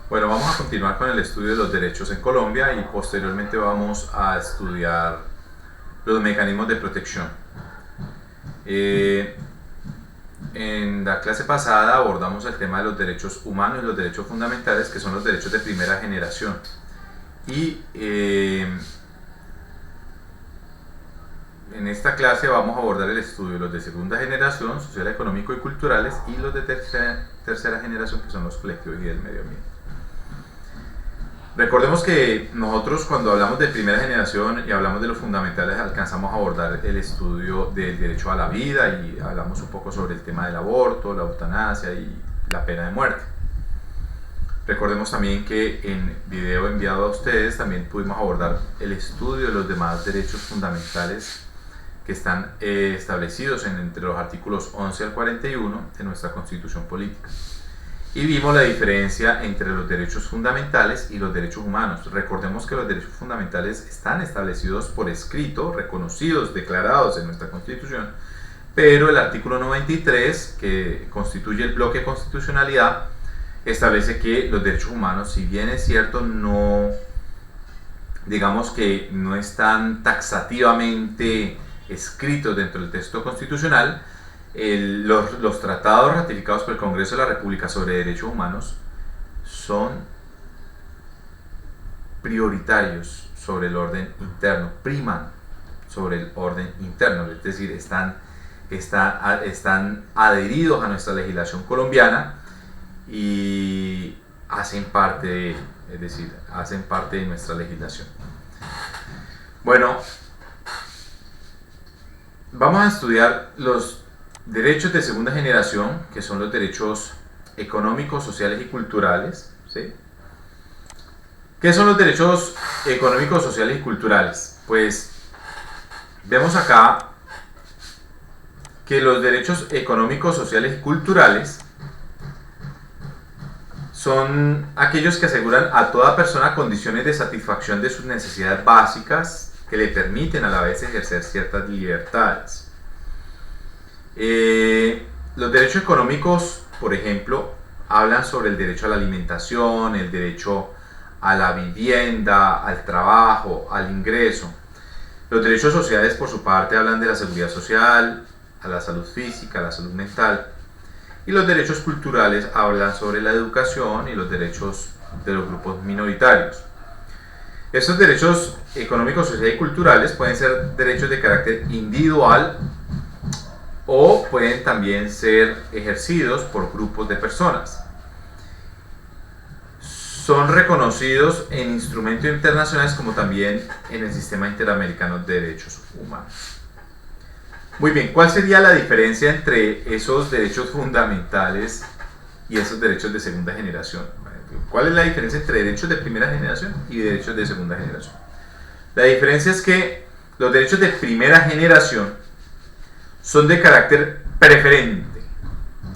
Bueno, vamos a continuar con el estudio de los derechos en Colombia y posteriormente vamos a estudiar los mecanismos de protección. Eh, en la clase pasada abordamos el tema de los derechos humanos y los derechos fundamentales, que son los derechos de primera generación. Y en esta clase vamos a abordar el estudio de los de segunda generación, social, económico y culturales, y los de tercera generación, que son los colectivos y del medio ambiente. Recordemos que nosotros, cuando hablamos de primera generación y hablamos de los fundamentales, alcanzamos a abordar el estudio del derecho a la vida y hablamos un poco sobre el tema del aborto, la eutanasia y la pena de muerte. Recordemos también que en video enviado a ustedes también pudimos abordar el estudio de los demás derechos fundamentales que están establecidos entre los artículos 11 al 41 de nuestra Constitución Política. Y vimos la diferencia entre los derechos fundamentales y los derechos humanos. Recordemos que los derechos fundamentales están establecidos por escrito, reconocidos, declarados en nuestra Constitución, pero el artículo 93, que constituye el bloque de constitucionalidad, establece que los derechos humanos, si bien es cierto, no, digamos que no están taxativamente escritos dentro del texto constitucional, los tratados ratificados por el Congreso de la República sobre derechos humanos son prioritarios sobre el orden interno, priman sobre el orden interno, es decir, están adheridos a nuestra legislación colombiana y hacen parte de nuestra legislación. Bueno, vamos a estudiar los derechos de segunda generación, que son los derechos económicos, sociales y culturales. ¿Sí? ¿Qué son los derechos económicos, sociales y culturales? Pues vemos acá que los derechos económicos, sociales y culturales son aquellos que aseguran a toda persona condiciones de satisfacción de sus necesidades básicas que le permiten a la vez ejercer ciertas libertades. Los derechos económicos, por ejemplo, hablan sobre el derecho a la alimentación, el derecho a la vivienda, al trabajo, al ingreso. Los derechos sociales, por su parte, hablan de la seguridad social, a la salud física, a la salud mental. Y los derechos culturales hablan sobre la educación y los derechos de los grupos minoritarios. Estos derechos económicos, sociales y culturales pueden ser derechos de carácter individual o pueden también ser ejercidos por grupos de personas. Son reconocidos en instrumentos internacionales como también en el Sistema Interamericano de Derechos Humanos. Muy bien, ¿cuál sería la diferencia entre esos derechos fundamentales y esos derechos de segunda generación? ¿Cuál es la diferencia entre derechos de primera generación y derechos de segunda generación? La diferencia es que los derechos de primera generación son de carácter preferente,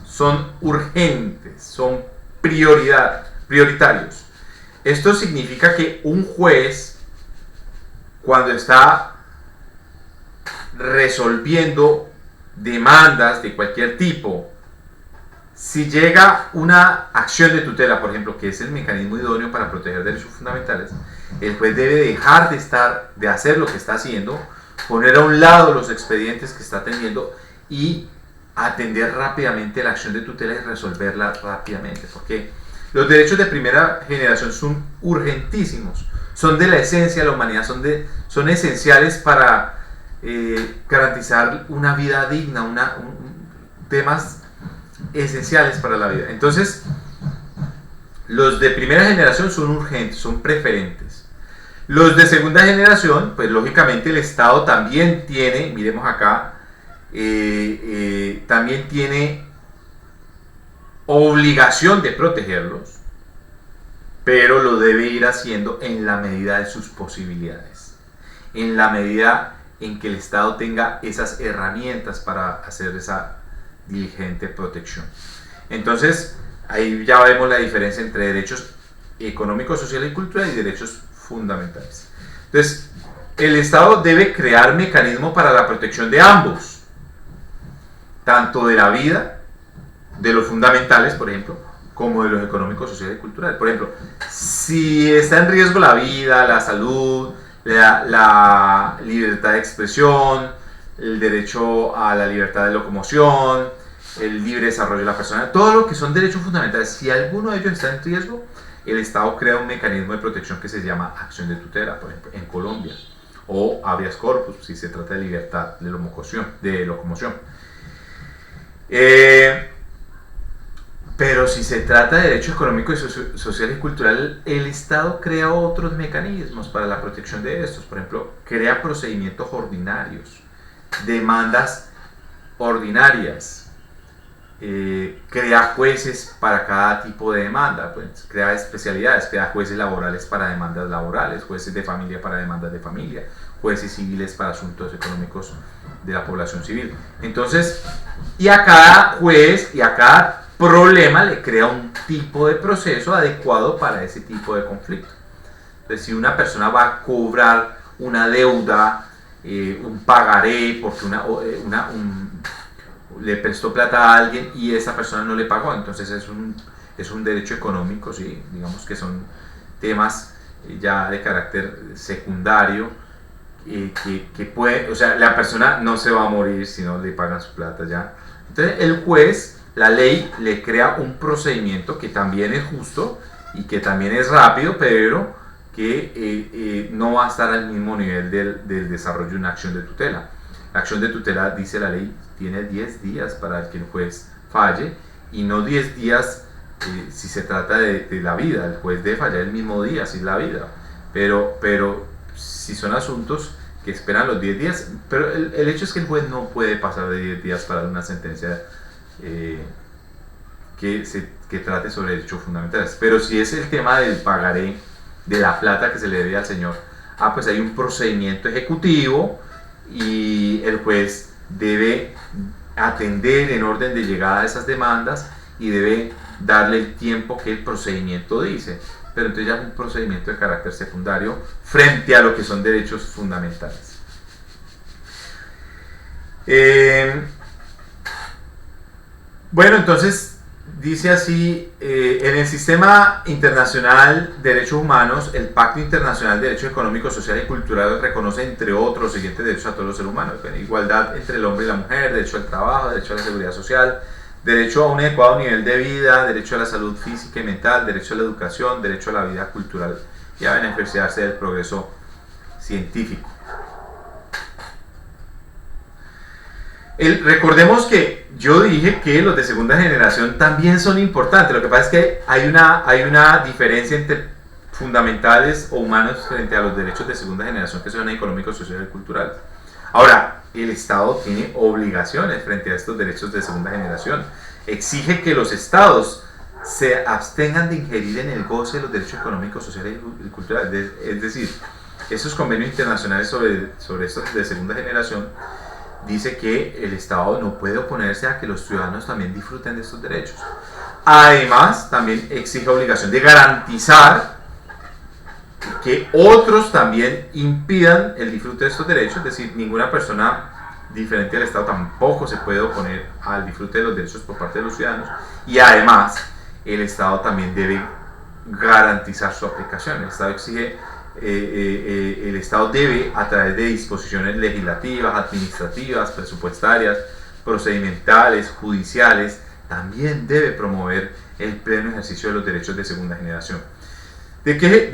son urgentes, son prioritarios. Esto significa que un juez, cuando está resolviendo demandas de cualquier tipo, si llega una acción de tutela, por ejemplo, que es el mecanismo idóneo para proteger derechos fundamentales, el juez debe dejar de hacer lo que está haciendo, poner a un lado los expedientes que está atendiendo y atender rápidamente la acción de tutela y resolverla rápidamente, porque los derechos de primera generación son urgentísimos, son de la esencia de la humanidad, son esenciales para garantizar una vida digna, temas esenciales para la vida. Entonces, los de primera generación son urgentes, son preferentes. Los de segunda generación, pues lógicamente el Estado también tiene, miremos acá, también tiene obligación de protegerlos, pero lo debe ir haciendo en la medida de sus posibilidades, en la medida en que el Estado tenga esas herramientas para hacer esa diligente protección. Entonces, ahí ya vemos la diferencia entre derechos económicos, sociales y culturales y derechos fundamentales. Entonces, el Estado debe crear mecanismos para la protección de ambos, tanto de la vida, de los fundamentales, por ejemplo, como de los económicos, sociales y culturales. Por ejemplo, si está en riesgo la vida, la salud, la libertad de expresión, el derecho a la libertad de locomoción, el libre desarrollo de la persona, todo lo que son derechos fundamentales, si alguno de ellos está en riesgo, el Estado crea un mecanismo de protección que se llama acción de tutela, por ejemplo, en Colombia, o habeas corpus, si se trata de libertad de locomoción. Pero si se trata de derecho económico, social y cultural, el Estado crea otros mecanismos para la protección de estos. Por ejemplo, crea procedimientos ordinarios, demandas ordinarias, crea jueces para cada tipo de demanda, pues, crea especialidades, crea jueces laborales para demandas laborales, jueces de familia para demandas de familia, jueces civiles para asuntos económicos de la población civil. Entonces, y a cada juez y a cada problema le crea un tipo de proceso adecuado para ese tipo de conflicto. Entonces, si una persona va a cobrar una deuda, un pagaré, porque le prestó plata a alguien y esa persona no le pagó, entonces es un derecho económico, ¿sí? Digamos que son temas ya de carácter secundario, que puede, o sea, la persona no se va a morir si no le pagan su plata ya. Entonces el juez, la ley le crea un procedimiento que también es justo y que también es rápido, pero que no va a estar al mismo nivel del desarrollo de una acción de tutela. La acción de tutela, dice la ley, tiene 10 días para que el juez falle, y no 10 días si se trata de la vida. El juez debe fallar el mismo día, si es la vida. Pero si son asuntos que esperan los 10 días, pero el hecho es que el juez no puede pasar de 10 días para dar una sentencia que trate sobre derechos fundamentales. Pero si es el tema del pagaré, de la plata que se le debe al señor, pues hay un procedimiento ejecutivo y el juez debe atender en orden de llegada a esas demandas y debe darle el tiempo que el procedimiento dice. Pero entonces ya es un procedimiento de carácter secundario frente a lo que son derechos fundamentales. Bueno, entonces dice así, en el sistema internacional de derechos humanos, el Pacto Internacional de Derechos Económicos, Sociales y Culturales reconoce, entre otros, los siguientes derechos a todos los seres humanos: igualdad entre el hombre y la mujer, derecho al trabajo, derecho a la seguridad social, derecho a un adecuado nivel de vida, derecho a la salud física y mental, derecho a la educación, derecho a la vida cultural y a beneficiarse del progreso científico. Recordemos que yo dije que los de segunda generación también son importantes. Lo que pasa es que hay una diferencia entre fundamentales o humanos frente a los derechos de segunda generación, que son económicos, sociales y culturales. Ahora, el Estado tiene obligaciones frente a estos derechos de segunda generación. Exige que los Estados se abstengan de ingerir en el goce de los derechos económicos, sociales y culturales. Es decir, esos convenios internacionales sobre estos de segunda generación dice que el Estado no puede oponerse a que los ciudadanos también disfruten de estos derechos. Además, también exige obligación de garantizar que otros también impidan el disfrute de estos derechos. Es decir, ninguna persona diferente al Estado tampoco se puede oponer al disfrute de los derechos por parte de los ciudadanos. Y además, el Estado también debe garantizar su aplicación. El Estado exige el Estado debe, a través de disposiciones legislativas, administrativas, presupuestarias, procedimentales, judiciales, también debe promover el pleno ejercicio de los derechos de segunda generación. ¿De qué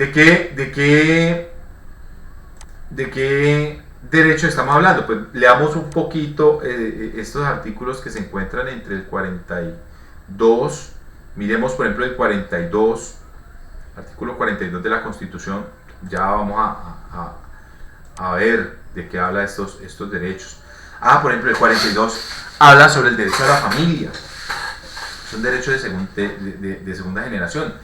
derecho estamos hablando? Pues leamos un poquito estos artículos que se encuentran entre el 42, miremos por ejemplo el 42, artículo 42 de la Constitución. Ya vamos a ver de qué habla estos derechos. Por ejemplo, el 42 habla sobre el derecho a la familia. Es un derecho de segunda generación.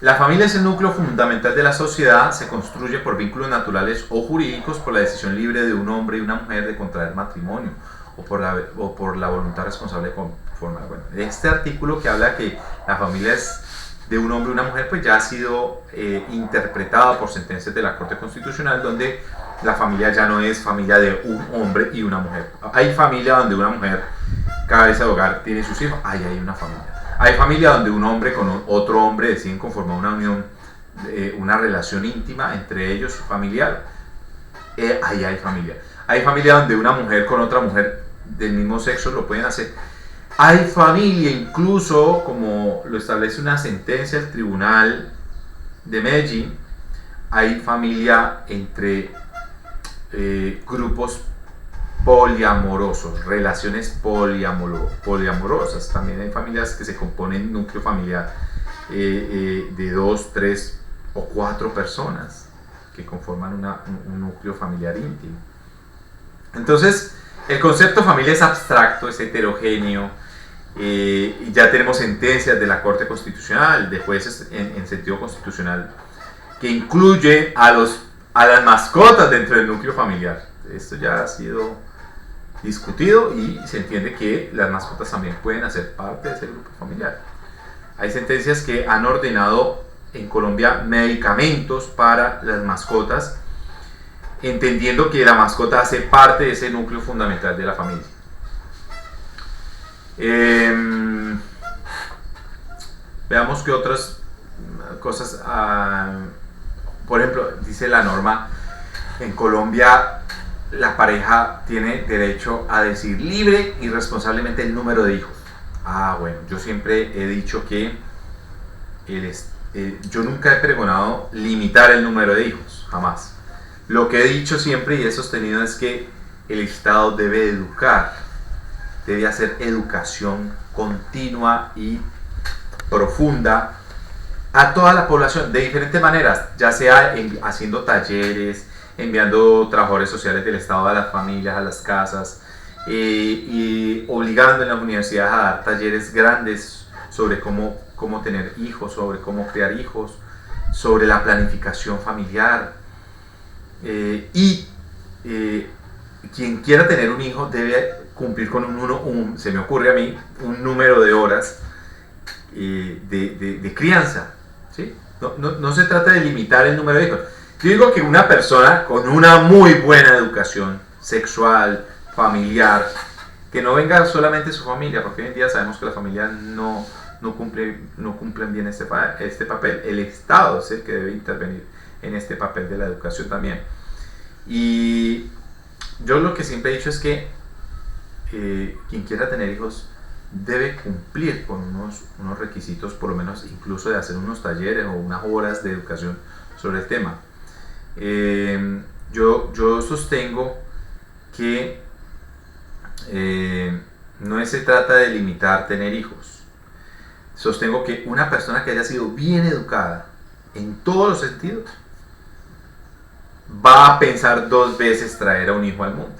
La familia es el núcleo fundamental de la sociedad. Se construye por vínculos naturales o jurídicos, por la decisión libre de un hombre y una mujer de contraer matrimonio, o por la voluntad responsable conforme. Bueno, este artículo que habla que la familia es de un hombre y una mujer, pues ya ha sido interpretado por sentencias de la Corte Constitucional, donde la familia ya no es familia de un hombre y una mujer. Hay familia donde una mujer, cabeza de hogar, tiene sus hijos, ahí hay una familia. Hay familia donde un hombre con otro hombre deciden conformar una unión, una relación íntima entre ellos, familiar. Ahí hay familia. Hay familia donde una mujer con otra mujer del mismo sexo lo pueden hacer. Hay familia incluso, como lo establece una sentencia del Tribunal de Medellín, hay familia entre grupos poliamorosos, relaciones poliamorosas. También hay familias que se componen núcleo familiar de 2, 3 o 4 personas que conforman un núcleo familiar íntimo. Entonces, el concepto familia es abstracto, es heterogéneo. Ya tenemos sentencias de la Corte Constitucional, de jueces en sentido constitucional, que incluye a las mascotas dentro del núcleo familiar. Esto ya ha sido discutido y se entiende que las mascotas también pueden hacer parte de ese grupo familiar. Hay sentencias que han ordenado en Colombia medicamentos para las mascotas, entendiendo que la mascota hace parte de ese núcleo fundamental de la familia. Veamos qué otras cosas. Por ejemplo, dice la norma, en Colombia la pareja tiene derecho a decidir libre y responsablemente el número de hijos. Bueno, yo siempre he dicho que yo nunca he pregonado limitar el número de hijos, jamás. Lo que he dicho siempre y he sostenido es que el Estado debe educar, debe hacer educación continua y profunda a toda la población de diferentes maneras, ya sea haciendo talleres, enviando trabajadores sociales del Estado a las familias, a las casas, y obligando en las universidades a dar talleres grandes sobre cómo tener hijos, sobre cómo criar hijos, sobre la planificación familiar. Quien quiera tener un hijo debe cumplir con se me ocurre a mí, un número de horas de crianza, ¿sí? No se trata de limitar el número de hijos. Yo digo que una persona con una muy buena educación sexual, familiar, que no venga solamente su familia, porque hoy en día sabemos que la familia no cumplen bien este papel. El Estado es el que debe intervenir en este papel de la educación también. Y yo lo que siempre he dicho es que quien quiera tener hijos debe cumplir con unos requisitos, por lo menos incluso de hacer unos talleres o unas horas de educación sobre el tema. Yo sostengo que no se trata de limitar tener hijos. Sostengo que una persona que haya sido bien educada en todos los sentidos va a pensar 2 veces traer a un hijo al mundo,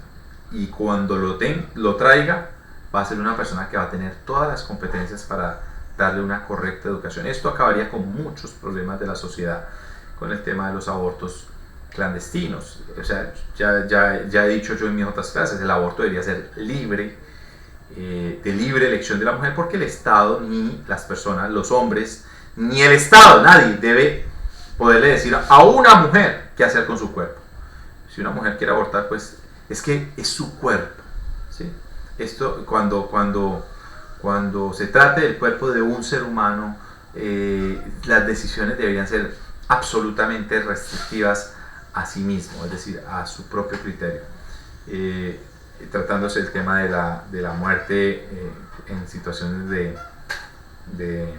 y cuando lo traiga va a ser una persona que va a tener todas las competencias para darle una correcta educación. Esto acabaría con muchos problemas de la sociedad, con el tema de los abortos clandestinos. O sea, ya he dicho yo en mis otras clases, el aborto debería ser libre, de libre elección de la mujer, porque el Estado, ni las personas, los hombres, ni el Estado, nadie debe poderle decir a una mujer qué hacer con su cuerpo. Si una mujer quiere abortar, pues es que es su cuerpo, ¿sí? Esto, cuando se trate del cuerpo de un ser humano, las decisiones deberían ser absolutamente restrictivas a sí mismo, es decir, a su propio criterio. Tratándose el tema de la muerte en situaciones de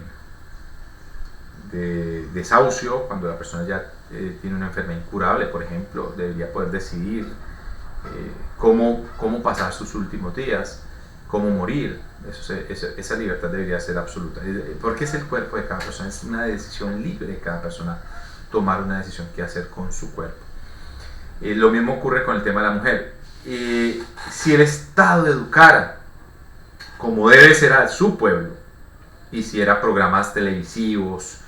desahucio, cuando la persona ya tiene una enfermedad incurable, por ejemplo, debería poder decidir cómo pasar sus últimos días, cómo morir. Esa libertad debería ser absoluta, porque es el cuerpo de cada persona, es una decisión libre de cada persona tomar una decisión que hacer con su cuerpo. Lo mismo ocurre con el tema de la mujer. Si el Estado educara como debe ser a su pueblo, hiciera programas televisivos,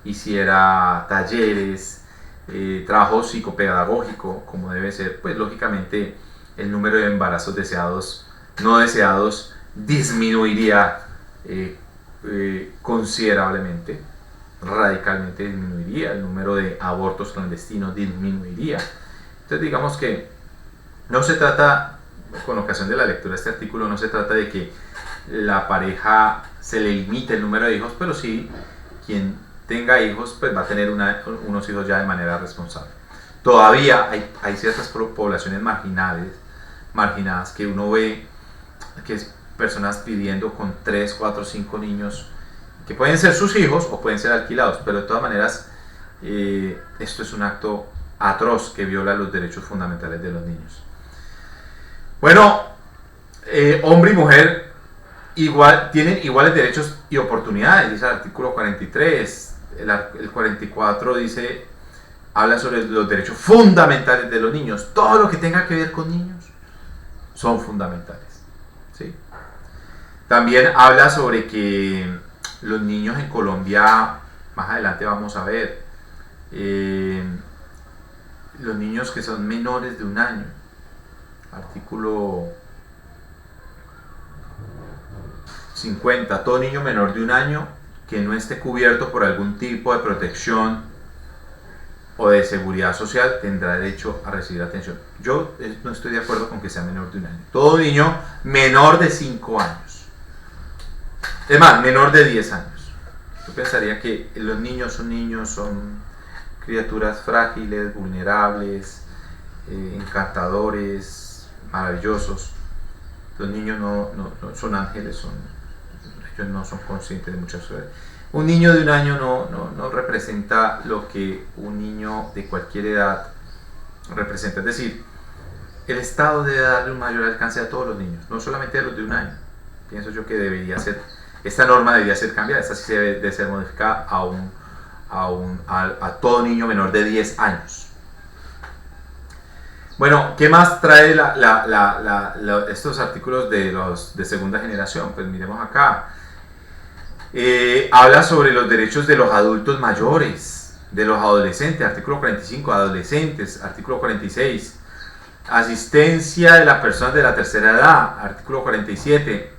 hiciera talleres, trabajo psicopedagógico como debe ser, pues lógicamente el número de embarazos no deseados disminuiría considerablemente, radicalmente disminuiría, el número de abortos clandestinos disminuiría. Entonces digamos que no se trata, con ocasión de la lectura de este artículo, no se trata de que la pareja se le limite el número de hijos, pero sí quien tenga hijos pues va a tener unos hijos ya de manera responsable. Todavía hay ciertas poblaciones marginadas que uno ve que es personas viviendo con 3, 4, 5 niños que pueden ser sus hijos o pueden ser alquilados, pero de todas maneras esto es un acto atroz que viola los derechos fundamentales de los niños. Bueno, hombre y mujer tienen iguales derechos y oportunidades, dice el artículo 43. El 44 habla sobre los derechos fundamentales de los niños. Todo lo que tenga que ver con niños son fundamentales, ¿sí? También habla sobre que los niños en Colombia, más adelante vamos a ver, los niños que son menores de 1 año, artículo 50, todo niño menor de 1 año que no esté cubierto por algún tipo de protección o de seguridad social tendrá derecho a recibir atención. Yo no estoy de acuerdo con que sea menor de 1 año. Todo niño menor de 5 años. Es más, menor de 10 años. Yo pensaría que los niños, son criaturas frágiles, vulnerables, encantadores, maravillosos. Los niños no son ángeles, ellos no son conscientes de muchas cosas. Un niño de 1 año no representa lo que un niño de cualquier edad representa. Es decir, el Estado debe darle un mayor alcance a todos los niños, no solamente a los de 1 año. Pienso yo que esta norma debería ser cambiada, esta sí debe de ser modificada a todo niño menor de 10 años. Bueno, ¿qué más trae estos artículos de segunda generación? Pues miremos acá. Habla sobre los derechos de los adultos mayores, de los adolescentes, artículo 45, adolescentes, artículo 46, asistencia de las personas de la tercera edad, artículo 47,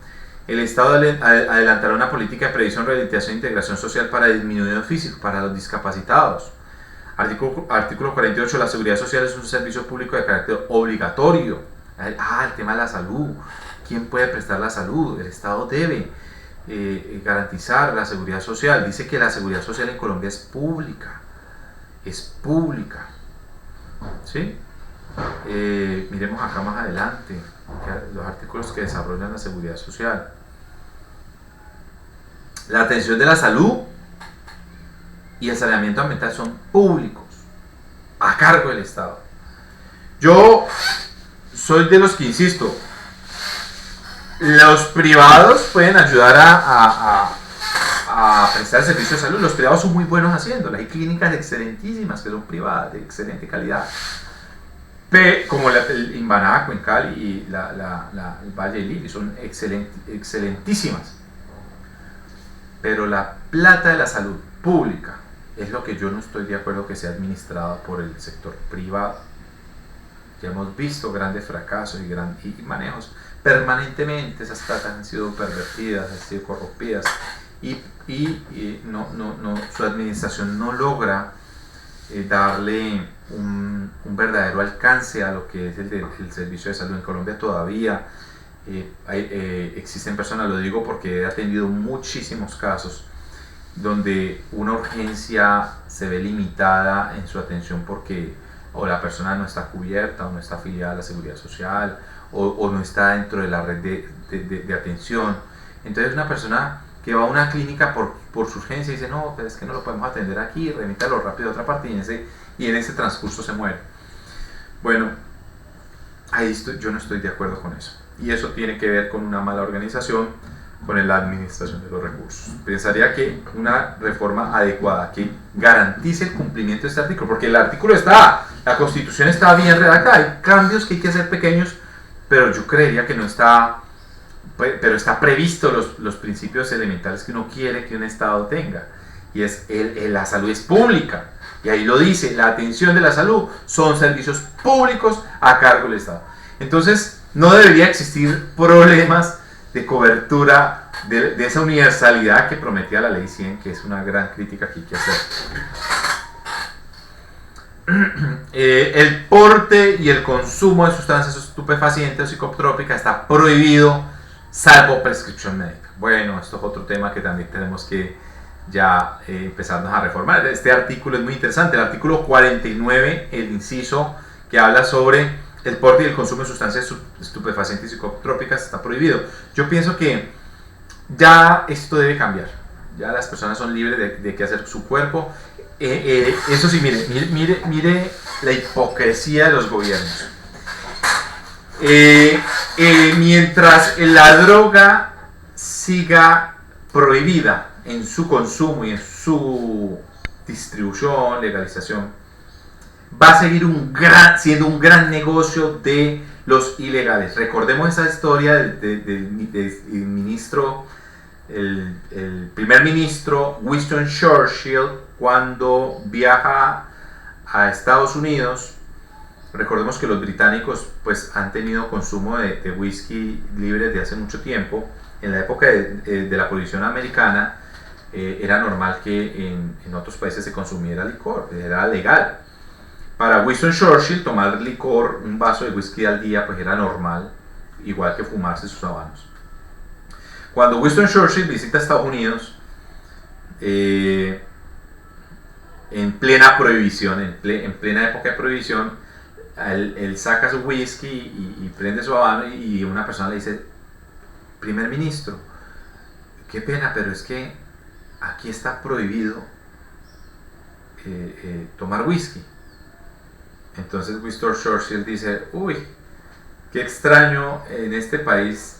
el Estado adelantará una política de previsión, rehabilitación e integración social para disminuidos físicos, para los discapacitados. Artículo 48, la seguridad social es un servicio público de carácter obligatorio. El tema de la salud, ¿quién puede prestar la salud? El Estado debe garantizar la seguridad social. Dice que la seguridad social en Colombia es pública, ¿sí? Miremos acá más adelante los artículos que desarrollan la seguridad social. La atención de la salud y el saneamiento ambiental son públicos, a cargo del Estado. Yo soy de los que insisto, los privados pueden ayudar a prestar servicios de salud. Los privados son muy buenos haciéndolo. Hay clínicas excelentísimas que son privadas, de excelente calidad. Como el Imbanaco en Cali y el Valle del Lili, son excelentísimas. Pero la plata de la salud pública es lo que yo no estoy de acuerdo que sea administrada por el sector privado. Ya hemos visto grandes fracasos y manejos. Permanentemente esas platas han sido pervertidas, han sido corrompidas y su administración no logra darle un verdadero alcance a lo que es el servicio de salud en Colombia. Todavía existen personas, lo digo porque he atendido muchísimos casos donde una urgencia se ve limitada en su atención porque o la persona no está cubierta o no está afiliada a la seguridad social o no está dentro de la red de atención. Entonces una persona que va a una clínica por su urgencia y dice no, pero es que no lo podemos atender aquí, remítalo rápido a otra parte y en ese transcurso se muere. Bueno, yo no estoy de acuerdo con eso. Y eso tiene que ver con una mala organización, con la administración de los recursos. Pensaría que una reforma adecuada que garantice el cumplimiento de este artículo, porque el artículo la Constitución está bien redactada, hay cambios que hay que hacer pequeños, pero yo creería que no está, pero está previsto los principios elementales que uno quiere que un Estado tenga, y es la salud es pública, y ahí lo dice, la atención de la salud son servicios públicos a cargo del Estado. Entonces no debería existir problemas de cobertura de esa universalidad que prometía la ley 100, que es una gran crítica que hay que hacer. El porte y el consumo de sustancias estupefacientes o psicotrópicas está prohibido salvo prescripción médica. Bueno, esto es otro tema que también tenemos que ya empezarnos a reformar. Este artículo es muy interesante, el artículo 49, el inciso que habla sobre el porte y el consumo de sustancias estupefacientes y psicotrópicas está prohibido. Yo pienso que ya esto debe cambiar. Ya las personas son libres de qué hacer su cuerpo. Eso sí, mire la hipocresía de los gobiernos. Mientras la droga siga prohibida en su consumo y en su distribución, legalización, va a seguir siendo un gran negocio de los ilegales. Recordemos esa historia del ministro, el primer ministro Winston Churchill, cuando viaja a Estados Unidos. Recordemos que los británicos pues han tenido consumo de whisky libre desde hace mucho tiempo. En la época de la prohibición americana era normal que en otros países se consumiera licor, era legal. Para Winston Churchill tomar licor, un vaso de whisky al día, pues era normal, igual que fumarse sus habanos. Cuando Winston Churchill visita Estados Unidos, en plena prohibición, en plena época de prohibición, él saca su whisky y prende su habano y una persona le dice: primer ministro, qué pena, pero es que aquí está prohibido tomar whisky. Entonces Winston Churchill dice: uy, qué extraño, en este país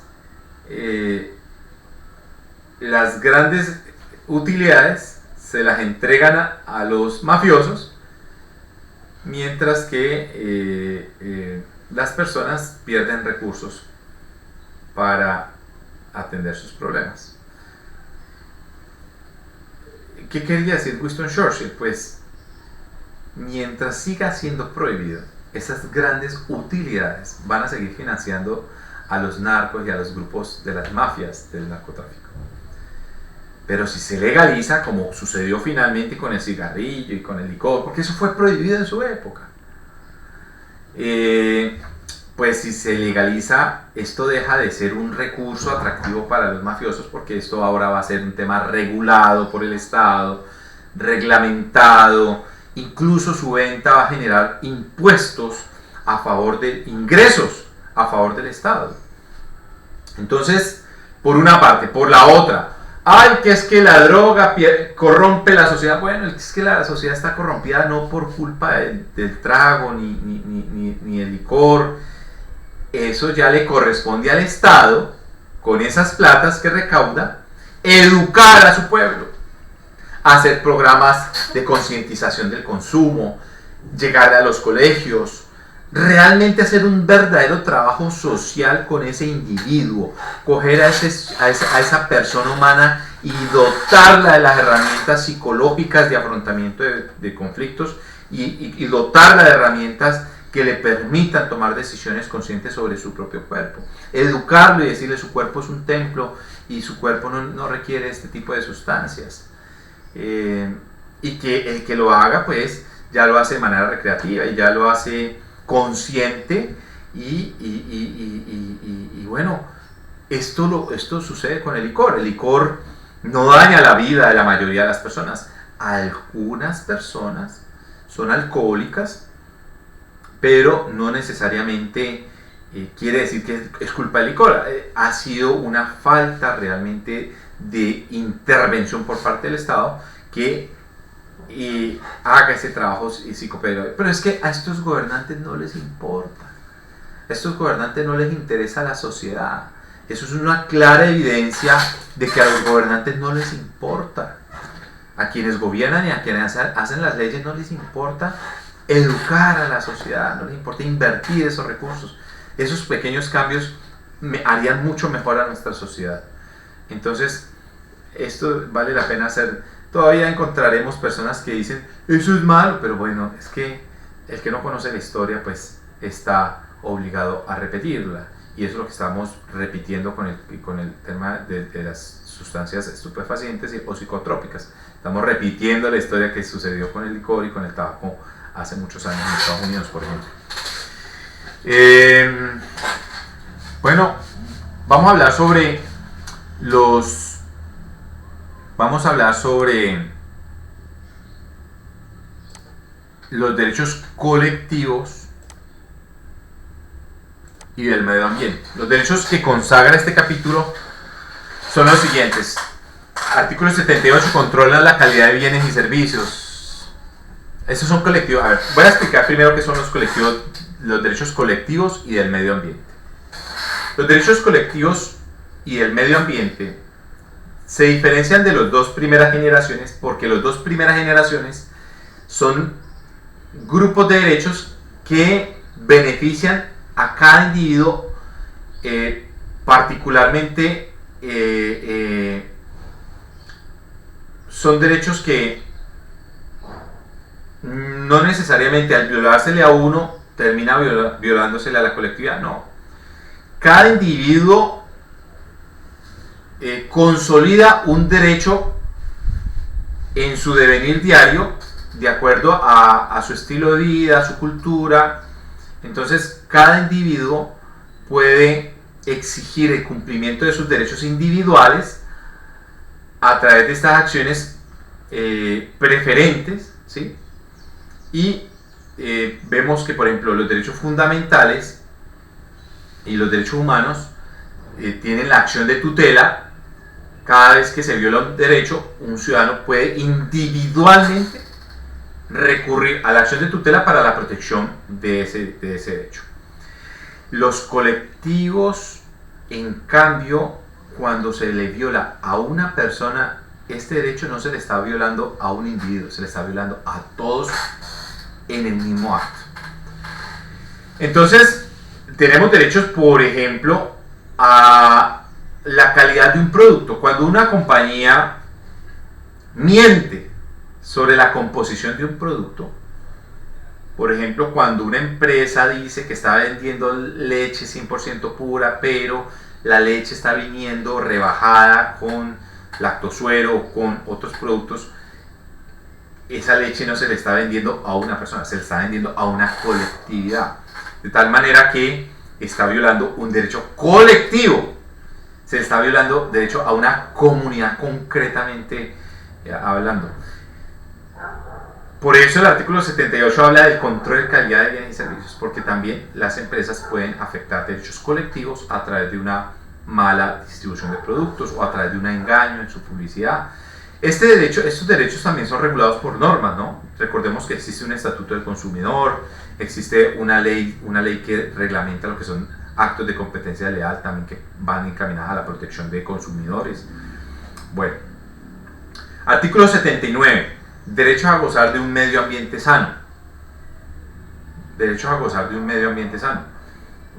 las grandes utilidades se las entregan a los mafiosos, mientras que las personas pierden recursos para atender sus problemas. ¿Qué quería decir Winston Churchill? Pues mientras siga siendo prohibido, esas grandes utilidades van a seguir financiando a los narcos y a los grupos de las mafias del narcotráfico. Pero si se legaliza, como sucedió finalmente con el cigarrillo y con el licor, porque eso fue prohibido en su época, pues si se legaliza, esto deja de ser un recurso atractivo para los mafiosos, porque esto ahora va a ser un tema regulado por el Estado, reglamentado. Incluso su venta va a generar impuestos a favor de ingresos a favor del Estado. Entonces, por una parte. Por la otra, ay, que es que la droga corrompe la sociedad. Bueno, es que la sociedad está corrompida no por culpa del trago ni el licor. Eso ya le corresponde al Estado, con esas platas que recauda, educar a su pueblo, hacer programas de concientización del consumo, llegar a los colegios, realmente hacer un verdadero trabajo social con ese individuo, coger a esa persona humana y dotarla de las herramientas psicológicas de afrontamiento de conflictos y dotarla de herramientas que le permitan tomar decisiones conscientes sobre su propio cuerpo. Educarlo y decirle: su cuerpo es un templo y su cuerpo no requiere este tipo de sustancias. Y que el que lo haga pues ya lo hace de manera recreativa y ya lo hace consciente y bueno, esto sucede con el licor. El licor no daña la vida de la mayoría de las personas. Algunas personas son alcohólicas, pero no necesariamente quiere decir que es culpa del licor. Ha sido una falta realmente de intervención por parte del Estado que haga ese trabajo psicopedagógico. Pero es que a estos gobernantes no les importa. A estos gobernantes no les interesa la sociedad. Eso es una clara evidencia de que a los gobernantes no les importa. A quienes gobiernan y a quienes hacen las leyes no les importa educar a la sociedad, no les importa invertir esos recursos. Esos pequeños cambios harían mucho mejor a nuestra sociedad. Entonces, esto vale la pena hacer. Todavía encontraremos personas que dicen: eso es malo, pero bueno, es que el que no conoce la historia pues está obligado a repetirla, y eso es lo que estamos repitiendo con el tema de las sustancias estupefacientes o psicotrópicas. Estamos repitiendo la historia que sucedió con el licor y con el tabaco hace muchos años en Estados Unidos, por ejemplo. Bueno, vamos a hablar sobre Vamos a hablar sobre los derechos colectivos y del medio ambiente. Los derechos que consagra este capítulo son los siguientes. Artículo 78, controla la calidad de bienes y servicios. Estos son colectivos. A ver, voy a explicar primero qué son los colectivos, los derechos colectivos y del medio ambiente. Los derechos colectivos y del medio ambiente se diferencian de las dos primeras generaciones porque las dos primeras generaciones son grupos de derechos que benefician a cada individuo particularmente. Son derechos que no necesariamente al violársele a uno termina violándosele a la colectividad, no. Cada individuo consolida un derecho en su devenir diario de acuerdo a su estilo de vida, a su cultura. Entonces cada individuo puede exigir el cumplimiento de sus derechos individuales a través de estas acciones preferentes, ¿sí? Y vemos que, por ejemplo, los derechos fundamentales y los derechos humanos tienen la acción de tutela. Cada vez que se viola un derecho, un ciudadano puede individualmente recurrir a la acción de tutela para la protección de ese derecho. Los colectivos, en cambio, cuando se le viola a una persona, este derecho no se le está violando a un individuo, se le está violando a todos en el mismo acto. Entonces, tenemos derechos, por ejemplo, a la calidad de un producto. Cuando una compañía miente sobre la composición de un producto, por ejemplo, cuando una empresa dice que está vendiendo leche 100% pura, pero la leche está viniendo rebajada con lactosuero o con otros productos, esa leche no se le está vendiendo a una persona, se le está vendiendo a una colectividad. De tal manera que está violando un derecho colectivo. Se le está violando derecho a una comunidad concretamente hablando. Por eso el artículo 78 habla del control de calidad de bienes y servicios, porque también las empresas pueden afectar derechos colectivos a través de una mala distribución de productos o a través de un engaño en su publicidad. Estos derechos también son regulados por normas, ¿no? Recordemos que existe un estatuto del consumidor, existe una ley que reglamenta lo que son actos de competencia leal también que van encaminados a la protección de consumidores. Bueno, artículo 79. Derechos a gozar de un medio ambiente sano. Derechos a gozar de un medio ambiente sano.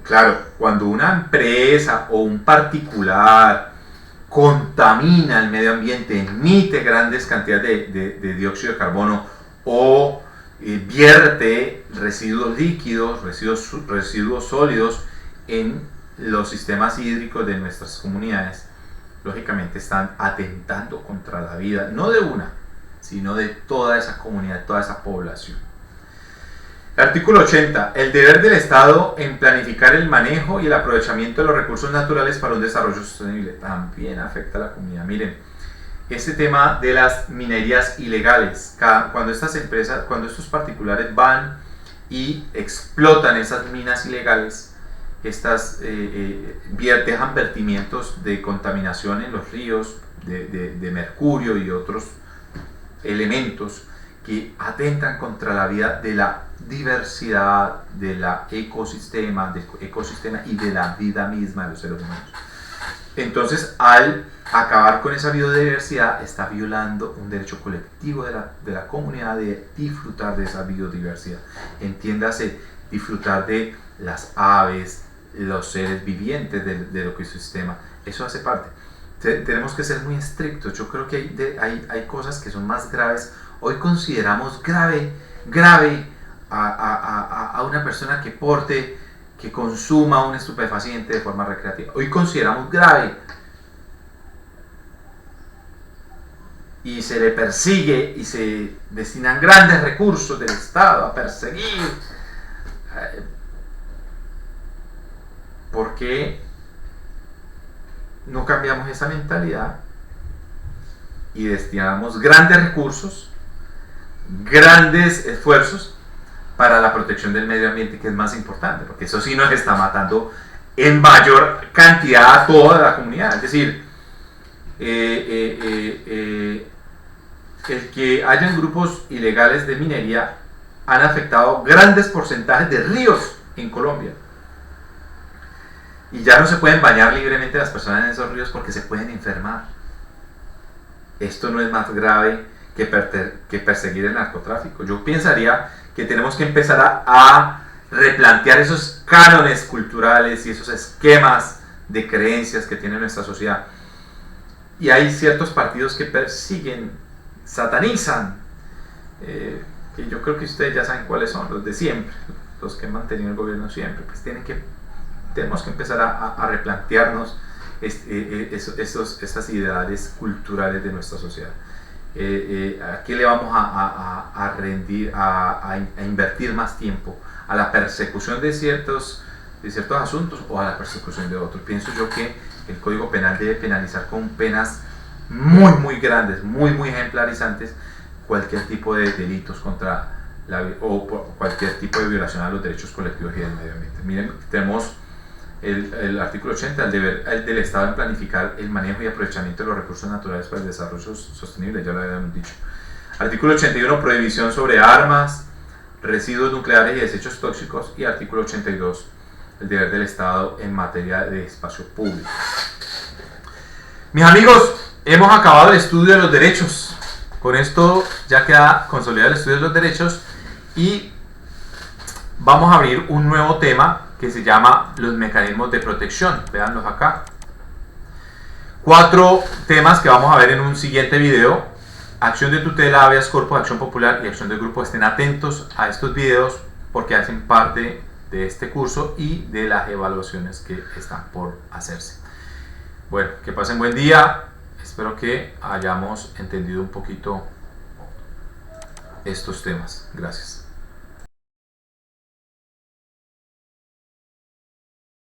Claro, cuando una empresa o un particular contamina el medio ambiente, emite grandes cantidades de dióxido de carbono o vierte residuos líquidos, residuos sólidos en los sistemas hídricos de nuestras comunidades, lógicamente están atentando contra la vida, no de una, sino de toda esa comunidad, toda esa población. Artículo 80. El deber del Estado en planificar el manejo y el aprovechamiento de los recursos naturales para un desarrollo sostenible. También afecta a la comunidad. Miren, este tema de las minerías ilegales, cuando estos particulares van y explotan esas minas ilegales, dejan vertimientos de contaminación en los ríos, de mercurio y otros elementos que atentan contra la vida de la diversidad del ecosistema y de la vida misma de los seres humanos. Entonces, al acabar con esa biodiversidad, está violando un derecho colectivo de la comunidad de disfrutar de esa biodiversidad. Entiéndase, disfrutar de las aves, los seres vivientes del ecosistema. Eso hace parte. Tenemos que ser muy estrictos. Yo creo que hay cosas que son más graves. Hoy consideramos grave a una persona que consuma un estupefaciente de forma recreativa. Hoy consideramos grave y se le persigue y se destinan grandes recursos del Estado a perseguir. ¿Por qué? no cambiamos esa mentalidad y destinamos grandes recursos, grandes esfuerzos para la protección del medio ambiente, que es más importante, porque eso sí nos está matando en mayor cantidad a toda la comunidad. Es decir, el que hayan grupos ilegales de minería han afectado grandes porcentajes de ríos en Colombia. Y ya no se pueden bañar libremente las personas en esos ríos porque se pueden enfermar. Esto no es más grave que perseguir el narcotráfico. Yo pensaría que tenemos que empezar a replantear esos cánones culturales y esos esquemas de creencias que tiene nuestra sociedad. Y hay ciertos partidos que persiguen, satanizan, y yo creo que ustedes ya saben cuáles son, los de siempre, los que han mantenido el gobierno siempre. Pues tenemos que empezar a replantearnos estas ideales culturales de nuestra sociedad. ¿A qué le vamos a rendir, a invertir más tiempo? ¿A la persecución de ciertos asuntos o a la persecución de otros? Pienso yo que el Código Penal debe penalizar con penas muy grandes, muy ejemplarizantes, cualquier tipo de delitos contra o cualquier tipo de violación a los derechos colectivos y del medio ambiente. Miren, tenemos el artículo 80, el deber del Estado en planificar el manejo y aprovechamiento de los recursos naturales para el desarrollo sostenible, ya lo habíamos dicho. Artículo 81, prohibición sobre armas, residuos nucleares y desechos tóxicos. Y artículo 82, el deber del Estado en materia de espacio público. Mis amigos, hemos acabado el estudio de los derechos. Con esto ya queda consolidado el estudio de los derechos y vamos a abrir un nuevo tema que se llama los mecanismos de protección. Véanlos acá. 4 temas que vamos a ver en un siguiente video. Acción de tutela, habeas corpus, acción popular y acción del grupo. Estén atentos a estos videos porque hacen parte de este curso y de las evaluaciones que están por hacerse. Bueno, que pasen buen día. Espero que hayamos entendido un poquito estos temas. Gracias.